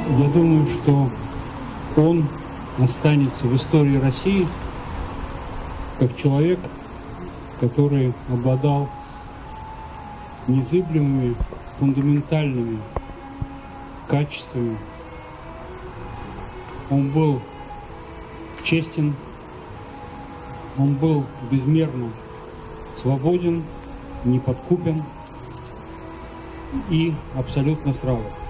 Я думаю, что он останется в истории России как человек, который обладал незыблемыми, фундаментальными качествами. Он был честен, он был безмерно свободен, неподкупен и абсолютно храбр.